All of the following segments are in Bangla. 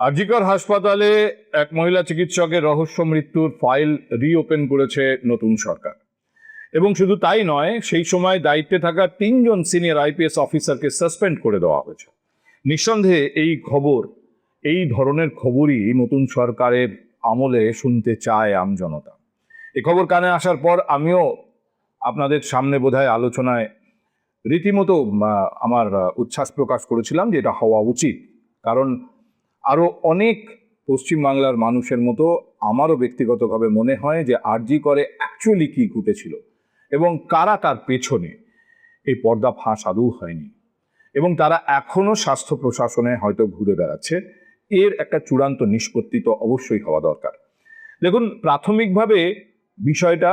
আরজিকর হাসপাতালে এক মহিলা চিকিৎসকের রহস্য মৃত্যুর ফাইল রিওপেন করেছে নতুন সরকার। এবং শুধু তাই নয়, সেই সময় দায়িত্বে থাকা 3জন সিনিয়র আইপিএস অফিসারকে সাসপেন্ড করে দেওয়া হয়েছে। নিঃসন্দেহে এই ধরনের খবরই নতুন সরকারের আমলে শুনতে চায় আমজনতা। এই খবর কানে আসার পর আমিও আপনাদের সামনে বোধহয় আলোচনায় রীতিমতো আমার উচ্ছ্বাস প্রকাশ করেছিলাম যে এটা হওয়া উচিত। কারণ আরো অনেক পশ্চিমবাংলার মানুষের মতো আমারও ব্যক্তিগতভাবে মনে হয় যে আরজি করে অ্যাকচুয়ালি কি ঘটেছিল এবং কারা তার পেছনে, এই পর্দা ফাঁস আদৌ হয়নি এবং তারা এখনো স্বাস্থ্য প্রশাসনে হয়তো ঘুরে বেড়াচ্ছে। এর একটা চূড়ান্ত নিষ্পত্তি তো অবশ্যই হওয়া দরকার। দেখুন, প্রাথমিকভাবে বিষয়টা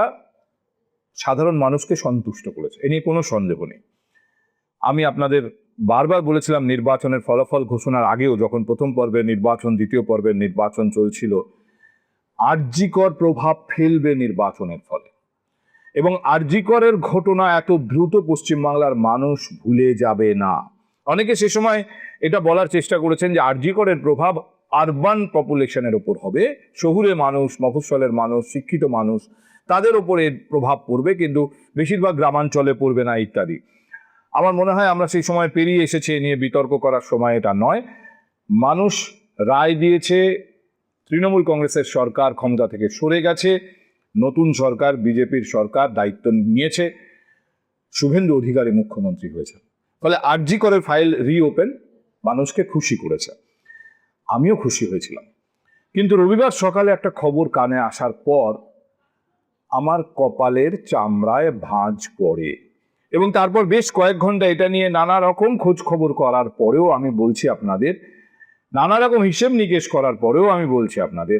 সাধারণ মানুষকে সন্তুষ্ট করেছে, এ নিয়ে কোনো সন্দেহ নেই। আমি আপনাদের বারবার বলেছিলাম নির্বাচনের ফলাফল ঘোষণার আগেও, যখন প্রথম পর্বের নির্বাচন, দ্বিতীয় পর্বের নির্বাচন চলছিল, আরজিকর প্রভাব ফেলবে নির্বাচনের ফলে এবং আরজিকরের ঘটনা এত দ্রুত পশ্চিমবাংলার মানুষ ভুলে যাবে না। অনেকে সে সময় এটা বলার চেষ্টা করেছেন যে আরজিকরের প্রভাব আরবান পপুলেশনের ওপর হবে, শহুরে মানুষ, মফস্বলের মানুষ, শিক্ষিত মানুষ, তাদের ওপরে প্রভাব পড়বে, কিন্তু বেশিরভাগ গ্রামাঞ্চলে পড়বে না ইত্যাদি। আমার মনে হয় আমরা সেই সময় পেরিয়ে এসেছি, এ নিয়ে বিতর্ক করার সময় এটা নয়। মানুষ রায় দিয়েছে, তৃণমূল কংগ্রেসের সরকার ক্ষমতা থেকে সরে গেছে, নতুন সরকার, বিজেপির সরকার দায়িত্ব নিয়েছে, শুভেন্দু অধিকারী মুখ্যমন্ত্রী হয়েছে। ফলে আরজি করের ফাইল রিওপেন মানুষকে খুশি করেছে, আমিও খুশি হয়েছিলাম। কিন্তু রবিবার সকালে একটা খবর কানে আসার পর আমার কপালের চামড়ায় ভাঁজ পড়ে এবং তারপর বেশ কয়েক ঘন্টা এটা নিয়ে নানা রকম খোঁজ খবর করার পরেও আমি বলছি আপনাদের, নানা রকম হিসেব নিকেশ করার পরেও আমি বলছি আপনাদের,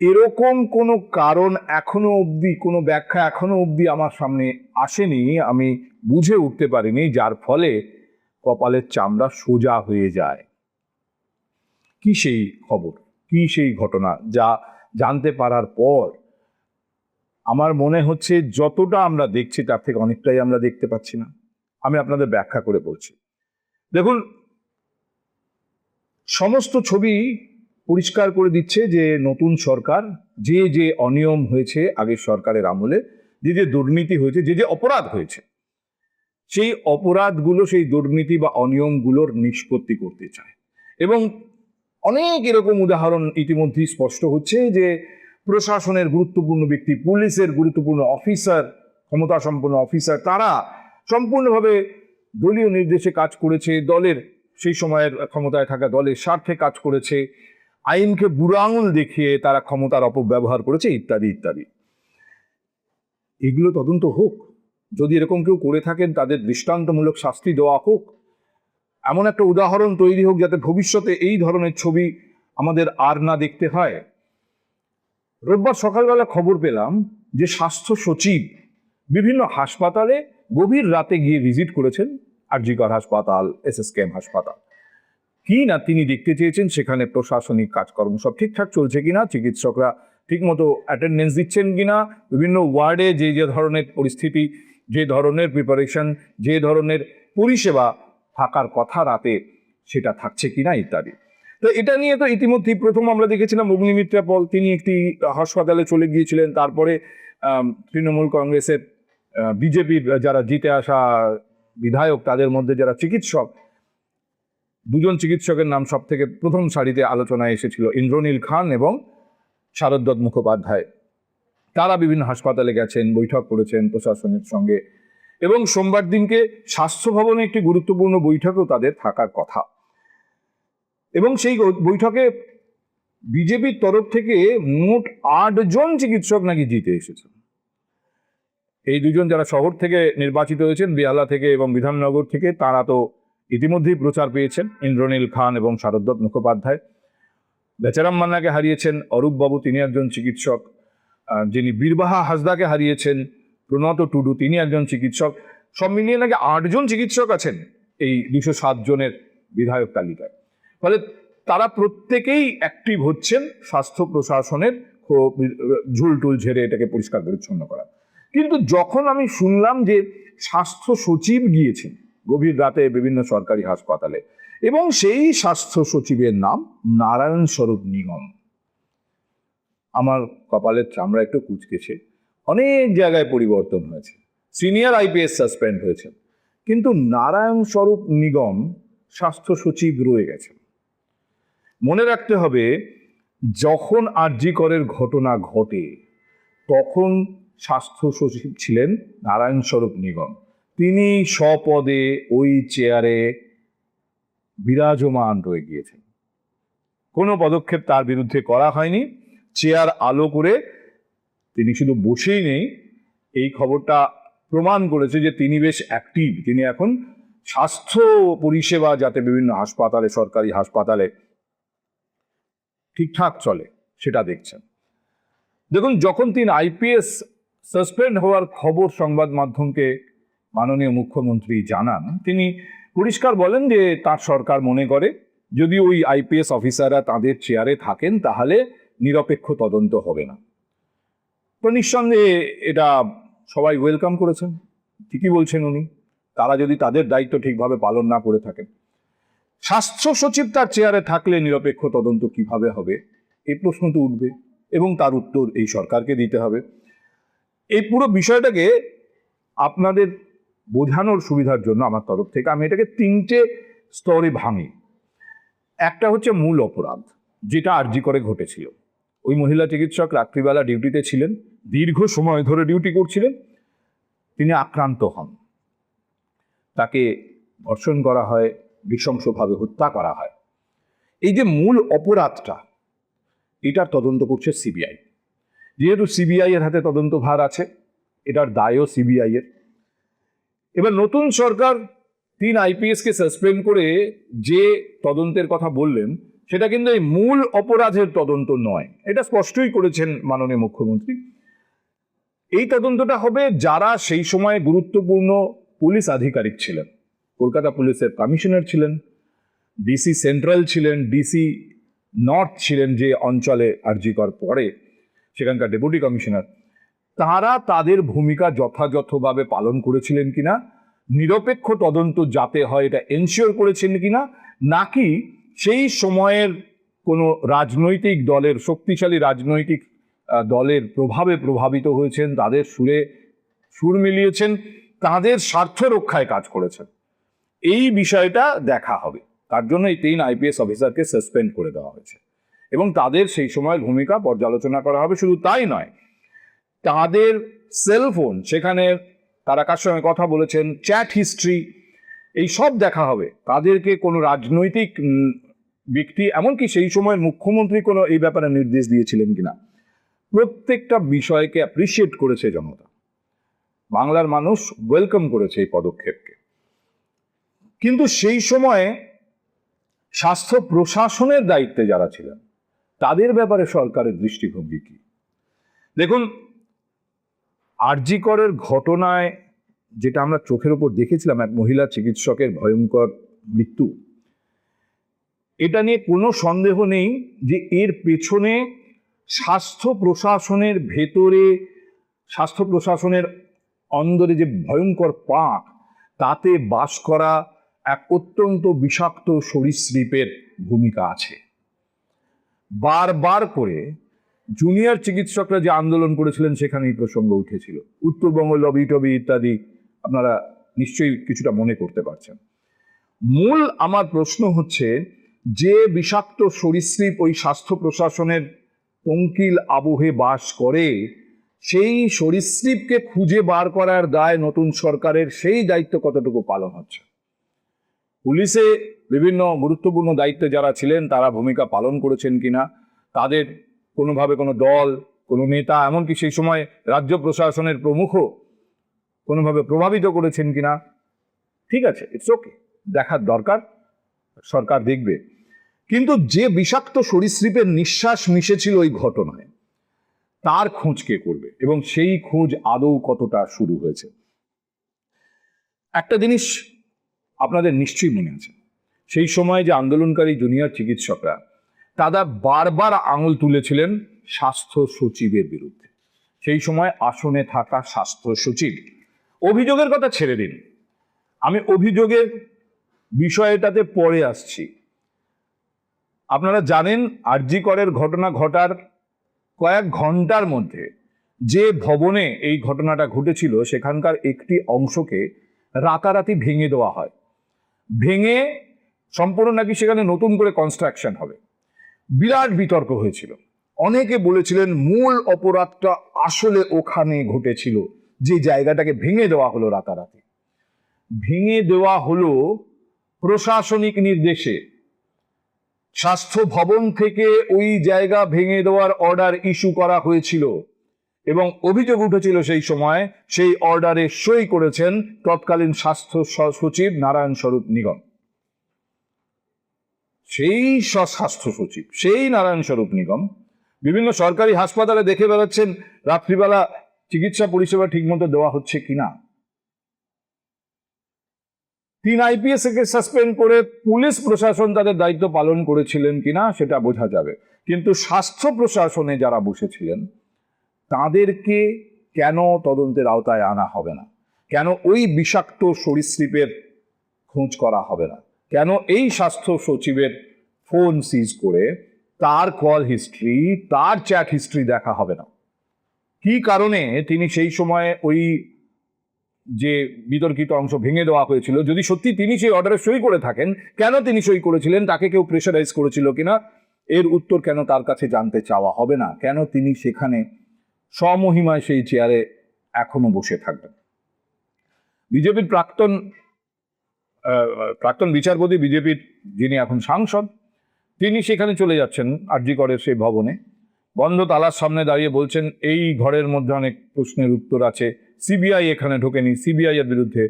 এরকম কোনো কারণ এখনো অবধি, কোনো ব্যাখ্যা এখনো অবধি আমার সামনে আসেনি, আমি বুঝে উঠতে পারিনি, যার ফলে কপালের চামড়া সোজা হয়ে যায়। কি সেই খবর, কি সেই ঘটনা যা জানতে পারার পর আমার মনে হচ্ছে যতটা আমরা দেখছি তার থেকে অনেকটাই আমরা দেখতে পাচ্ছি না। আমি আপনাদের ব্যাখ্যা করে বলছি। দেখুন, সমস্ত ছবি পরিষ্কার করে দিচ্ছে যে নতুন সরকার যে অনিয়ম হয়েছে আগের সরকারের আমলে, যে দুর্নীতি হয়েছে, যে অপরাধ হয়েছে, সেই অপরাধগুলো, সেই দুর্নীতি বা অনিয়মগুলোর নিষ্পত্তি করতে চায়। এবং অনেক এরকম উদাহরণ ইতিমধ্যেই স্পষ্ট হচ্ছে যে প্রশাসনের গুরুত্বপূর্ণ ব্যক্তি, পুলিশের গুরুত্বপূর্ণ অফিসার, ক্ষমতা সম্পন্ন অফিসার, তারা সম্পূর্ণভাবে দলীয় নির্দেশে কাজ করেছে, দলের, সেই সময়ের ক্ষমতায় থাকা দলের স্বার্থে কাজ করেছে, আইনকে বুড়ো আঙুল দেখিয়ে তারা ক্ষমতার অপব্যবহার করেছে, ইত্যাদি ইত্যাদি। এগুলো তদন্ত হোক, যদি এরকম কেউ করে থাকেন তাদের দৃষ্টান্তমূলক শাস্তি দেওয়া হোক, এমন একটা উদাহরণ তৈরি হোক যাতে ভবিষ্যতে এই ধরনের ছবি আমাদের আর না দেখতে হয়। রোববার সকালবেলা খবর পেলাম যে স্বাস্থ্য সচিব বিভিন্ন হাসপাতালে গভীর রাতে গিয়ে ভিজিট করেছেন, আরজিকর হাসপাতাল, এসএসকেএম হাসপাতাল। কি না তিনি দেখতে চেয়েছেন সেখানে প্রশাসনিক কাজকর্ম সব ঠিকঠাক চলছে কিনা, চিকিৎসকরা ঠিকমতো অ্যাটেন্ডেন্স দিচ্ছেন কিনা, বিভিন্ন ওয়ার্ডে যে ধরনের পরিস্থিতি, যে ধরনের প্রিপারেশন, যে ধরনের পরিষেবা থাকার কথা রাতে, সেটা থাকছে কিনা ইত্যাদি। তো এটা নিয়ে তো ইতিমধ্যেই প্রথম আমরা দেখেছিলাম অগ্নিমিত্রা পল, তিনি একটি হাসপাতালে চলে গিয়েছিলেন। তারপরে তৃণমূল কংগ্রেসের, বিজেপির যারা জিতে আসা বিধায়ক, তাদের মধ্যে যারা চিকিৎসক, দুজন চিকিৎসকের নাম সব থেকে প্রথম সারিতে আলোচনায় এসেছিল, ইন্দ্রনীল খান এবং শারদ দত্ত মুখোপাধ্যায়। তারা বিভিন্ন হাসপাতালে গেছেন, বৈঠক করেছেন প্রশাসনের সঙ্গে, এবং সোমবার দিনকে স্বাস্থ্য ভবনে একটি গুরুত্বপূর্ণ বৈঠকেও তাদের থাকার কথা। এবং সেই বৈঠকে বিজেপির তরফ থেকে মোট 8 জন চিকিৎসক নাকি জিতে এসেছেন। এই দুজন যারা শহর থেকে নির্বাচিত হয়েছেন, বেহালা থেকে এবং বিধাননগর থেকে, তারা তো ইতিমধ্যেই প্রচার পেয়েছেন, ইন্দ্রনীল খান এবং শারদ দত্ত মুখোপাধ্যায়। বেচারাম মান্নাকে হারিয়েছেন অরূপ বাবু, তিনি একজন চিকিৎসক। যিনি বীরবাহা হাসদাকে হারিয়েছেন প্রণত টুডু, তিনি একজন চিকিৎসক। সব মিলিয়ে নাকি 8 জন চিকিৎসক আছেন এই 207 জনের বিধায়ক তালিকায়। ফলে তারা প্রত্যেকেই অ্যাক্টিভ হচ্ছেন স্বাস্থ্য প্রশাসনের ঝুলটুল ঝেড়ে এটাকে পরিষ্কার পরিচ্ছন্ন করা। কিন্তু যখন আমি শুনলাম যে স্বাস্থ্য সচিব গিয়েছেন গভীর রাতে বিভিন্ন সরকারি হাসপাতালে, এবং সেই স্বাস্থ্য সচিবের নাম নারায়ণ স্বরূপ নিগম। আমার কপালের চামড়া একটু কুঁচকেছে, অনেক জায়গায় পরিবর্তন হয়েছে, সিনিয়র আইপিএস সাসপেন্ড হয়েছে, কিন্তু নারায়ণ স্বরূপ নিগম স্বাস্থ্য সচিব রয়ে গেছেন। মনে রাখতে হবে, যখন আরজি করের ঘটনা ঘটে তখন স্বাস্থ্য সচিব ছিলেন নারায়ণ স্বরূপ নিগম। তিনি স্বপদে ওই চেয়ারে বিরাজমান রয়ে গিয়েছেন, কোনো পদক্ষেপ তার বিরুদ্ধে করা হয়নি। চেয়ার আলো করে তিনি শুধু বসেই নেই, এই খবরটা প্রমাণ করেছে যে তিনি বেশ অ্যাক্টিভ। তিনি এখন স্বাস্থ্য পরিষেবা যাতে বিভিন্ন হাসপাতালে, সরকারি হাসপাতালে ঠিকঠাক চলে সেটা দেখছেন। দেখুন, যখন তিনি আইপিএস সাসপেন্ড হওয়ার খবর সংবাদ মাধ্যমকে মাননীয় মুখ্যমন্ত্রী জানান, তিনি পরিষ্কার বলেন যে তার সরকার মনে করে যদি ওই আইপিএস অফিসাররা তাদের চেয়ারে থাকেন তাহলে নিরপেক্ষ তদন্ত হবে না। তো নিঃসন্দেহে এটা সবাই ওয়েলকাম করেছেন, ঠিকই বলছেন উনি। তারা যদি তাদের দায়িত্ব ঠিকভাবে পালন না করে থাকেন, স্বাস্থ্য সচিব তার চেয়ারে থাকলে নিরপেক্ষ তদন্ত কিভাবে হবে, এই প্রশ্ন তো উঠবে এবং তার উত্তর এই সরকারকে দিতে হবে। এই পুরো বিষয়টাকে আপনাদের বোঝানোর সুবিধার জন্য আমার তরফ থেকে আমি এটাকে 3টে স্তরে ভাঙি। একটা হচ্ছে মূল অপরাধ, যেটা আরজি করে ঘটেছিল। ওই মহিলা চিকিৎসক রাত্রিবেলা ডিউটিতে ছিলেন, দীর্ঘ সময় ধরে ডিউটি করছিলেন, তিনি আক্রান্ত হন, তাকে ধর্ষণ করা হয়, নৃশংসভাবে হত্যা করা হয়। এই যে মূল অপরাধটা, এটার তদন্ত করছে সিবিআই। যেহেতু সিবিআই এর হাতে তদন্ত ভার আছে, এটার দায়ও সিবিআই এর। এবার নতুন সরকার 3 আইপিএসকে সাসপেন্ড করে যে তদন্তের কথা বললেন, সেটা কিন্তু এই মূল অপরাধের তদন্ত নয়, এটা স্পষ্টই করেছেন মাননীয় মুখ্যমন্ত্রী। এই তদন্তটা হবে যারা সেই সময় গুরুত্বপূর্ণ পুলিশ আধিকারিক ছিলেন। কলকাতা পুলিশের কমিশনার ছিলেন, ডিসি সেন্ট্রাল ছিলেন, ডিসি নর্থ ছিলেন, যে অঞ্চলে আরজি কর পড়ে সেখানকার ডেপুটি কমিশনার। তারা তাদের ভূমিকা যথাযথভাবে পালন করেছিলেন কিনা, নিরপেক্ষ তদন্ত যাতে হয় এটা এনশিওর করেছেন কিনা, নাকি সেই সময়ের কোনো রাজনৈতিক দলের, শক্তিশালী রাজনৈতিক দলের প্রভাবে প্রভাবিত হয়েছেন, তাদের সুরে সুর মিলিয়েছেন, তাদের স্বার্থ রক্ষায় কাজ করেছেন, এই বিষয়টা দেখা হবে। তার জন্য এই 3 আইপিএস অফিসারকে সাসপেন্ড করে দেওয়া হয়েছে এবং তাদের সেই সময়ের ভূমিকা পর্যালোচনা করা হবে। শুধু তাই নয়, তাদের সেলফোন, সেখানে তারা কার সঙ্গে কথা বলেছেন, চ্যাট হিস্ট্রি, এই সব দেখা হবে। তাদেরকে কোনো রাজনৈতিক ব্যক্তি, এমনকি সেই সময়ের মুখ্যমন্ত্রী কোনো এই ব্যাপারে নির্দেশ দিয়েছিলেন কিনা, প্রত্যেকটা বিষয়কে অ্যাপ্রিসিয়েট করেছে জনতা। বাংলার মানুষ ওয়েলকাম করেছে এই পদক্ষেপকে। কিন্তু সেই সময়ে স্বাস্থ্য প্রশাসনের দায়িত্বে যারা ছিলেন, তাদের ব্যাপারে সরকারের দৃষ্টিভঙ্গি কি? দেখুন, আরজি করের ঘটনায় যেটা আমরা চোখের উপর দেখেছিলাম, এক মহিলা চিকিৎসকের ভয়ঙ্কর মৃত্যু, এটা নিয়ে কোনো সন্দেহ নেই যে এর পেছনে স্বাস্থ্য প্রশাসনের ভেতরে, স্বাস্থ্য প্রশাসনের অন্দরে যে ভয়ঙ্কর পাক, তাতে বাস করা এক অত্যন্ত বিষাক্ত সরীসৃপের ভূমিকা আছে। বারবার করে জুনিয়র চিকিৎসকরা যে আন্দোলন করেছিলেন সেখানে এই প্রসঙ্গ উঠেছিল, উত্তরবঙ্গ লবি টবি ইত্যাদি, আপনারা নিশ্চয়ই কিছুটা মনে করতে পারছেন। মূল আমার প্রশ্ন হচ্ছে, যে বিষাক্ত সরীসৃপ ওই স্বাস্থ্য প্রশাসনের পঙ্কিল আবহে বাস করে, সেই সরীসৃপকে খুঁজে বার করার দায় নতুন সরকারের, সেই দায়িত্ব কতটুকু পালন হচ্ছে? পুলিশে বিভিন্ন গুরুত্বপূর্ণ দায়িত্বে যারা ছিলেন তারা ভূমিকা পালন করেছেন কিনা, তাদের কোনোভাবে কোনো দল, কোনো নেতা, এমনকি সেই সময় রাজ্য প্রশাসনের প্রমুখও কোনোভাবে প্রভাবিত করেছেন কিনা, ঠিক আছে, ইটস ওকে, দেখার দরকার, সরকার দেখবে। কিন্তু যে বিষাক্ত সরীসৃপের নিঃশ্বাস মিশেছিল ওই ঘটনায়, তার খোঁজ কে করবে এবং সেই খোঁজ আদৌ কতটা শুরু হয়েছে? একটা জিনিস আপনাদের নিশ্চয়ই মনে আছে, সেই সময় যে আন্দোলনকারী জুনিয়র চিকিৎসকরা, তারা বারবার আঙুল তুলেছিলেন স্বাস্থ্য সচিবের বিরুদ্ধে। সেই সময় আসনে থাকা স্বাস্থ্য সচিব, অভিযোগের কথা ছেড়ে দিন, আমি অভিযোগের বিষয়টাতে পরে আসছি। আপনারা জানেন আরজি করের ঘটনা ঘটার কয়েক ঘন্টার মধ্যে যে ভবনে এই ঘটনাটা ঘটেছিল সেখানকার একটি অংশকে রাতারাতি ভেঙে দেওয়া হয়। ভেঙে সম্পূর্ণ নাকি সেখানে নতুন করে কনস্ট্রাকশন হবে। বিরাট বিতর্ক হয়েছিল। অনেকে বলেছিলেন মূল অপরাধটা আসলে ওখানে ঘটেছিল, যে জায়গাটাকে ভেঙে দেওয়া হলো রাতারাতি। ভেঙে দেওয়া হলো প্রশাসনিক নির্দেশে। স্বাস্থ্য ভবন থেকে ওই জায়গা ভেঙে দেওয়ার অর্ডার ইস্যু করা হয়েছিল এবং অভিযোগ উঠেছিল সেই সময় সেই অর্ডারে সই করেছেন তৎকালীন স্বাস্থ্য সচিব নারায়ণ স্বরূপ নিগম। সেই স্বাস্থ্য সচিব, সেই নারায়ণ স্বরূপ নিগম বিভিন্ন সরকারি হাসপাতালে দেখে বেড়াচ্ছেন রাত্রিবেলা চিকিৎসা পরিষেবা ঠিকমতো দেওয়া হচ্ছে কিনা। 3 IPS কে সাসপেন্ড করে পুলিশ প্রশাসন তাদের দায়িত্ব পালন করেছিলেন কিনা সেটা বোঝা যাবে, কিন্তু স্বাস্থ্য প্রশাসনে যারা বসেছিলেন তাদেরকে কেন তদন্তের আওতায় আনা হবে না? কেন ওই বিষাক্ত সরীসৃপের খোঁজ করা হবে না? কেন এই স্বাস্থ্য সচিবের ফোন সিজ করে তার কল হিস্ট্রি, তার চ্যাট হিস্ট্রি দেখা হবে না? কি কারণে তিনি সেই সময় ওই যে বিতর্কিত অংশ ভেঙে দেওয়া হয়েছিল, যদি সত্যি তিনি সেই অর্ডারে সই করে থাকেন, কেন তিনি সই করেছিলেন? তাকে কেউ প্রেশারাইজ করেছিল কিনা এর উত্তর কেন তার কাছে জানতে চাওয়া হবে না? কেন তিনি সেখানে স্বমহিমায় সেই চেয়ারে এখনো বসে থাকবেন? বিজেপির প্রাক্তন বিচারপতি, বিজেপির যিনি এখন সাংসদ, তিনি সেখানে চলে যাচ্ছেন আরজি করের সেই ভবনে। বন্ধ তালার সামনে দাঁড়িয়ে বলছেন এই ঘরের মধ্যে অনেক প্রশ্নের উত্তর আছে, সিবিআই এখানে ঢোকেনি, সিবিআই এর বিরুদ্ধে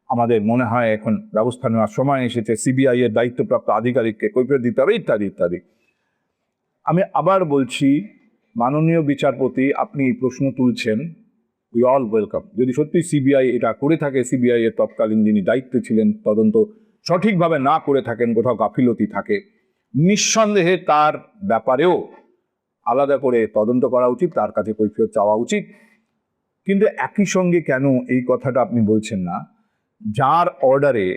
আমাদের মনে হয় এখন ব্যবস্থা নেওয়ার সময় এসেছে, সিবিআই এর দায়িত্বপ্রাপ্ত আধিকারিককে কৈফিয়ত দিতে হবে, ইত্যাদি ইত্যাদি। আমি আবার বলছি, মাননীয় বিচারপতি, আপনি এই প্রশ্ন তুলছেন, উই অল ওয়েলকাম। যদি সত্যি সিবিআই এটা করে থাকে, সিবিআই এর তৎকালীন যিনি দায়িত্বে ছিলেন তদন্ত সঠিকভাবে না করে থাকেন, কোথাও গাফিলতি থাকে, নিঃসন্দেহে তার ব্যাপারেও আলাদা করে তদন্ত করা উচিত, তার কাছে কৈফিয়ত চাওয়া উচিত। কিন্তু একই সঙ্গে কেন এই কথাটা আপনি বলছেন না, যার অর্ডারে,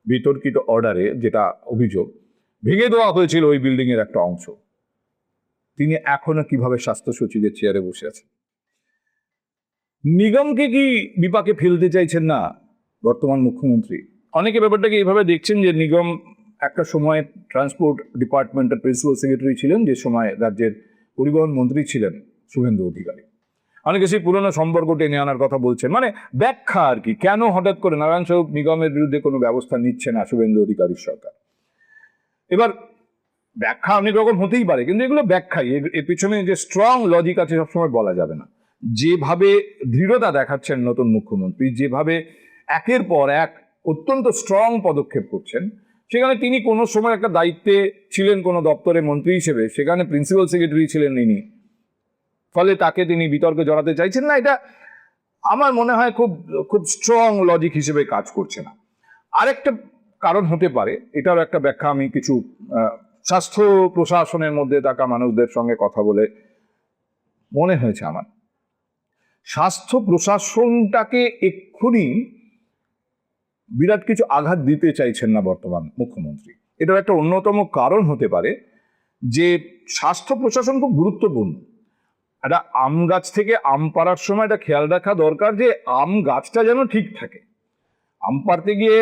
বিতর্কিত অর্ডারে যেটা অভিযোগ, ভেঙে দেওয়া হয়েছিল ওই বিল্ডিং এর একটা অংশ, তিনি এখনো কিভাবে স্বাস্থ্য সচিবের চেয়ারে বসে আছেন? নিগমকে কি বিপাকে ফেলতে চাইছেন না বর্তমান মুখ্যমন্ত্রী? অনেকে ব্যাপারটাকে এইভাবে দেখছেন যে নিগম একটা সময় ট্রান্সপোর্ট ডিপার্টমেন্টের প্রিন্সিপাল সেক্রেটারি ছিলেন, যে সময় রাজ্যের পরিবহন মন্ত্রী ছিলেন শুভেন্দু অধিকারী। অনেকে সেই পুরোনো সম্পর্ক টেনে আনার কথা বলছেন, মানে ব্যাখ্যা আর কি, কেন হঠাৎ করে নারায়ণ স্বরূপ নিগমের বিরুদ্ধে কোনো ব্যবস্থা নিচ্ছে না শুভেন্দু অধিকারীর সরকার। এবার ব্যাখ্যা অনেক রকম হতেই পারে, কিন্তু এগুলো ব্যাখ্যাই, এর পিছনে যে স্ট্রং লজিক আছে সবসময় বলা যাবে না। যেভাবে দৃঢ়তা দেখাচ্ছেন নতুন মুখ্যমন্ত্রী, যেভাবে একের পর এক অত্যন্ত স্ট্রং পদক্ষেপ করছেন, সেখানে তিনি কোনো সময় একটা দায়িত্বে ছিলেন কোনো দপ্তরে মন্ত্রী হিসেবে, সেখানে প্রিন্সিপাল সেক্রেটারি ছিলেন ইনি, ফলে তাকে তিনি বিতর্কে জড়াতে চাইছেন না, এটা আমার মনে হয় খুব খুব স্ট্রং লজিক হিসেবে কাজ করছে না। আরেকটা কারণ হতে পারে, এটারও একটা ব্যাখ্যা আমি কিছু স্বাস্থ্য প্রশাসনের মধ্যে থাকা মানুষদের সঙ্গে কথা বলে মনে হয়েছে আমার, স্বাস্থ্য প্রশাসনটাকে এক্ষুনি বিরাট কিছু আঘাত দিতে চাইছেন না বর্তমান মুখ্যমন্ত্রী। এটার একটা অন্যতম কারণ হতে পারে যে স্বাস্থ্য প্রশাসন খুব গুরুত্বপূর্ণ। একটা আম গাছ থেকে আম পাড়ার সময় এটা খেয়াল রাখা দরকার যে আম গাছটা যেন ঠিক থাকে। আম পাড়তে গিয়ে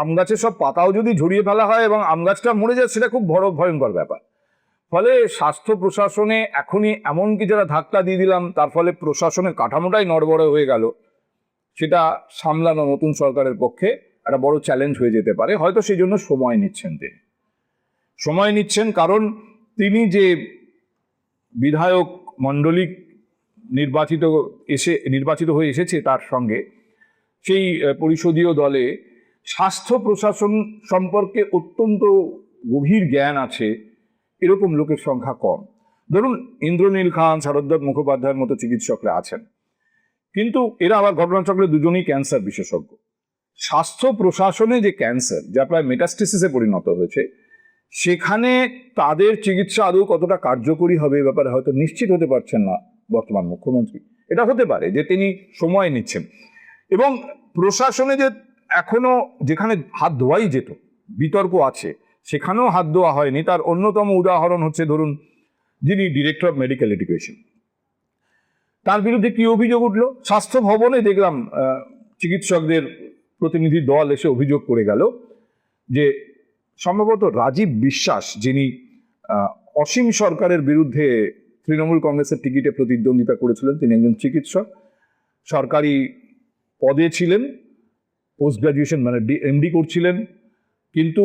আম গাছের সব পাতাও যদি ঝরিয়ে ফেলা হয় এবং আম গাছটা মরে যায়, সেটা খুব বড় ভয়ঙ্কর ব্যাপার। ফলে স্বাস্থ্য প্রশাসনে এখনই এমনকি যারা ধাক্কা দিয়ে দিলাম, তার ফলে প্রশাসনের কাঠামোটাই নড়বড়ে হয়ে গেল, সেটা সামলানো নতুন সরকারের পক্ষে একটা বড় চ্যালেঞ্জ হয়ে যেতে পারে। হয়তো সেই জন্য সময় নিচ্ছেন, তিনি সময় নিচ্ছেন কারণ তিনি যে বিধায়ক মণ্ডলী নির্বাচিত হয়ে এসেছে তার সঙ্গে, সেই পরিষদীয় দলে স্বাস্থ্য প্রশাসন সম্পর্কে অত্যন্ত গভীর জ্ঞান আছে এরকম লোকের সংখ্যা কম। ধরুন ইন্দ্রনীল খান, শারদদেব মুখোপাধ্যায়ের মতো চিকিৎসকরা আছেন, কিন্তু এরা আবার ঘটনাচক্রে দুজনেই ক্যান্সার বিশেষজ্ঞ। স্বাস্থ্য প্রশাসনে যে ক্যান্সার, যা প্রায় মেটাস্টেসিসে পরিণত হয়েছে, সেখানে তাদের চিকিৎসা আদৌ কতটা কার্যকরী হবে এ ব্যাপারে হয়তো নিশ্চিত হতে পারছেন না বর্তমান মুখ্যমন্ত্রী। এটা হতে পারে যে তিনি সময় নিচ্ছেন, এবং প্রশাসনে যে এখনো যেখানে হাত ধোয়াই যেত বিতর্ক আছে সেখানেও হাত দেওয়া হয়নি। তার অন্যতম উদাহরণ হচ্ছে ধরুন যিনি ডিরেক্টর অফ মেডিকেল এডুকেশন, তার বিরুদ্ধে কি অভিযোগ উঠলো? স্বাস্থ্য ভবনে দেখলাম চিকিৎসকদের প্রতিনিধি দল এসে অভিযোগ করে গেল যে সম্ভবত রাজীব বিশ্বাস, যিনি অসীম সরকারের বিরুদ্ধে তৃণমূল কংগ্রেসের টিকিটে প্রতিদ্বন্দ্বিতা করেছিলেন, তিনি একজন চিকিৎসক, সরকারি পদে ছিলেন, পোস্ট গ্রাজুয়েশন মানে এমডি করছিলেন, কিন্তু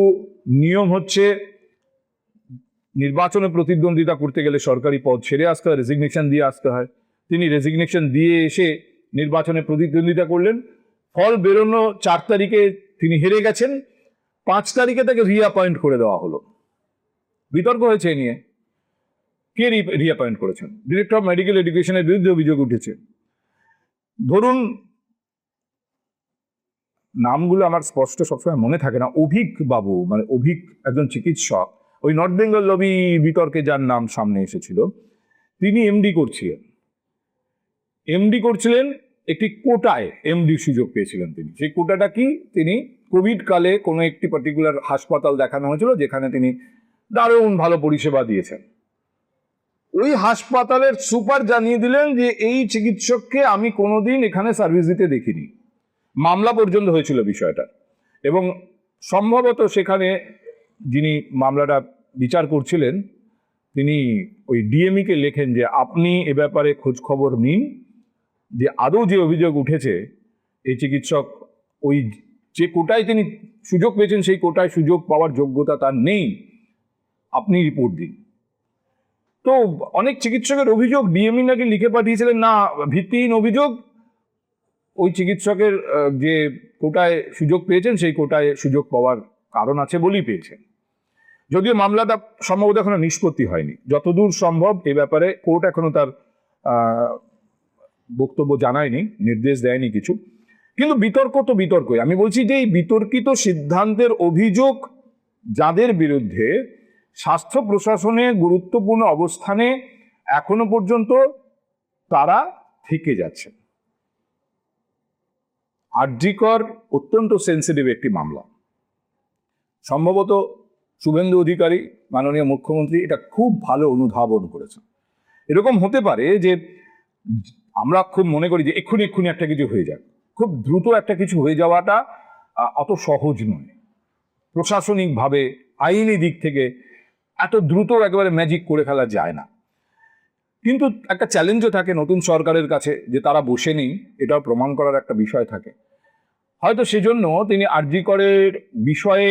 নিয়ম হচ্ছে নির্বাচনে প্রতিদ্বন্দ্বিতা করতে গেলে সরকারি পদ ছেড়ে আসতে হয়, রেজিগনেশন দিয়ে আসতে হয়। তিনি রেজিগনেশন দিয়ে এসে নির্বাচনে প্রতিদ্বন্দ্বিতা করলেন, ফল বেরোনো 4 তারিখে তিনি হেরে গেছেন, 5 তারিখে তাকে রিঅ্যাপয়েন্ট করে দেওয়া হলো। বিতর্ক হয়েছে এ নিয়ে, কে রিঅ্যাপয়েন্ট করেছেন? ডিরেক্টর অফ মেডিকেল এডুকেশনের বিরুদ্ধে অভিযোগ উঠেছে। ধরুন নামগুলো আমার স্পষ্ট সবসময় মনে থাকে না, অভিক বাবু, মানে অভিক একজন চিকিৎসক, ওই নর্থ বেঙ্গল লবি বিতর্কে যার নাম সামনে এসেছিল, তিনি এমডি করছিলেন একটি কোটায়, এমডি সুযোগ পেয়েছিলেন তিনি। সেই কোটাটা কি? তিনি কোভিড কালে কোনো একটি পার্টিকুলার হাসপাতাল দেখানো হয়েছিল যেখানে তিনি দারুণ ভালো পরিষেবা দিয়েছেন। ওই হাসপাতালের সুপার জানিয়ে দিলেন যে এই চিকিৎসককে আমি কোনোদিন এখানে সার্ভিস দিতে দেখিনি। মামলা পর্যন্ত হয়েছিল বিষয়টা, এবং সম্ভবত সেখানে যিনি মামলাটা বিচার করছিলেন তিনি ওই ডিএমইকে লেখেন যে আপনি এ ব্যাপারে খোঁজ খবর নিন, যে আদৌ যে অভিযোগ উঠেছে এই চিকিৎসক ওই যে কোটায় তিনি সুযোগ পেয়েছেন সেই কোটায় সুযোগ পাওয়ার যোগ্যতা তার নেই, আপনি রিপোর্ট দিন। তো অনেক চিকিৎসকের অভিযোগ ডিএমই নাকি লিখে পাঠিয়েছিলেন, না ভিত্তিহীন অভিযোগ, ওই চিকিৎসকের যে কোটায় সুযোগ পেয়েছেন সেই কোটায় সুযোগ পাওয়ার কারণ আছে বলেই পেয়েছেন। যদিও মামলাটা সম্ভবত এখনো নিষ্পত্তি হয়নি, যতদূর সম্ভব এ ব্যাপারে কোর্ট এখনো তার বক্তব্য জানায়নি, নির্দেশ দেয়নি কিছু। কিন্তু বিতর্ক তো বিতর্কই। আমি বলছি যে এই বিতর্কিত সিদ্ধান্তের অভিযোগ যাদের বিরুদ্ধে, স্বাস্থ্য প্রশাসনে গুরুত্বপূর্ণ অবস্থানে এখনো পর্যন্ত তারা থেকে যাচ্ছে। আরজিকর অত্যন্ত সেন্সিটিভ একটি মামলা। সম্ভবত শুভেন্দু অধিকারী মাননীয় মুখ্যমন্ত্রী এটা খুব ভালো অনুধাবন করেছেন। এরকম হতে পারে যে আমরা খুব মনে করি যে এক্ষুনি একটা কিছু হয়ে যাক, খুব দ্রুত একটা কিছু হয়ে যাওয়াটা অত সহজ নয়। প্রশাসনিকভাবে আইনি দিক থেকে এত দ্রুত একেবারে ম্যাজিক করে ফেলা যায় না। কিন্তু একটা চ্যালেঞ্জও থাকে নতুন সরকারের কাছে, যে তারা বসে নেই, এটাও প্রমাণ করার একটা বিষয় থাকে। হয়তো সেজন্য তিনি আরজিকরের বিষয়ে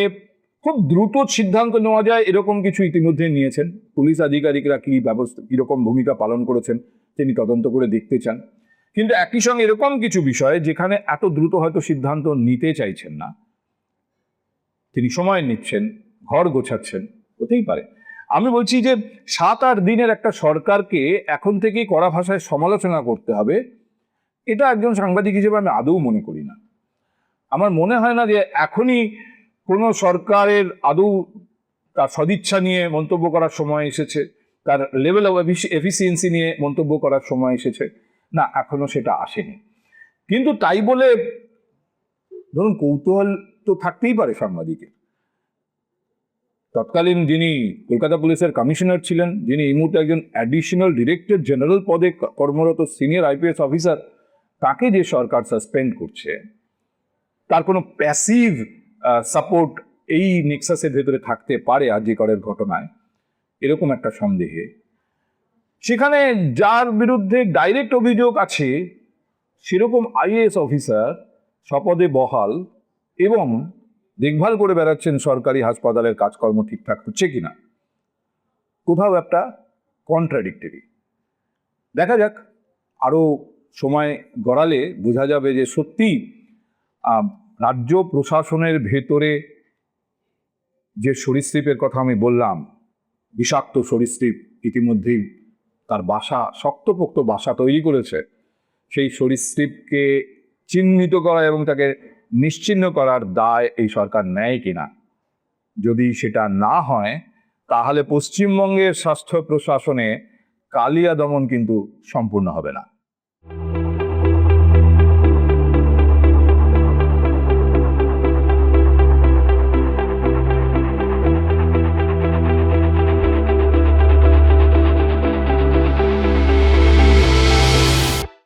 খুব দ্রুত সিদ্ধান্ত নেওয়া যায় এরকম কিছু ইতিমধ্যে নিয়েছেন। পুলিশ আধিকারিকরা কি ব্যবস্থা, কিরকম ভূমিকা পালন করেছেন তিনি তদন্ত করে দেখতে চান। কিন্তু একই সঙ্গে এরকম কিছু বিষয় যেখানে এত দ্রুত হয়তো সিদ্ধান্ত নিতে চাইছেন না, তিনি সময় নিচ্ছেন, ঘর গোছাচ্ছেন, হতেই পারে। আমি বলছি যে 7-8 দিনের একটা সরকারকে এখন থেকেই কড়া ভাষায় সমালোচনা করতে হবে, এটা একজন সাংবাদিক হিসেবে আমি আদৌ মনে করি না। আমার মনে হয় না যে এখনই কোনো সরকারের আদৌ তার সদিচ্ছা নিয়ে মন্তব্য করার সময় এসেছে, তার লেভেল অফ এফিসিয়েন্সি নিয়ে মন্তব্য করার সময় এসেছে, না এখনো সেটা আসেনি। কিন্তু তাই বলে ধরুন কৌতূহল তো থাকতেই পারে সাংবাদিকের। তৎকালীন যিনি কলকাতা পুলিশের কমিশনার ছিলেন, যিনি এই মুহূর্তে একজন অ্যাডিশনাল ডিরেক্টর জেনারেল পদে কর্মরত সিনিয়র আইপিএস অফিসার, তাকে যে সরকার সাসপেন্ড করছে, তার কোনো প্যাসিভ সাপোর্ট এই নেক্সাসের ভেতরে থাকতে পারে আরজিকরের ঘটনায়, এরকম একটা সন্দেহে। সেখানে যার বিরুদ্ধে ডাইরেক্ট অভিযোগ আছে সেরকম আইএএস অফিসার স্বপদে বহাল এবং দেখভাল করে বেড়াচ্ছেন সরকারি হাসপাতালের কাজকর্ম ঠিকঠাক হচ্ছে কিনা, কোথাও একটা কন্ট্রাডিক্টরি। দেখা যাক, আরো সময় গড়ালে বোঝা যাবে যে সত্যি রাজ্য প্রশাসনের ভেতরে যে সরীসৃপের কথা আমি বললাম, বিষাক্ত সরীসৃপ ইতিমধ্যেই তার বাসা, শক্তপোক্ত বাসা তৈরি করেছে, সেই সরীসৃপকে চিহ্নিত করা এবং তাকে নিশ্চিহ্ন করার দায় এই সরকার নেয় কিনা। যদি সেটা না হয় তাহলে পশ্চিমবঙ্গের স্বাস্থ্য প্রশাসনে কালিয়া দমন কিন্তু সম্পূর্ণ হবে না।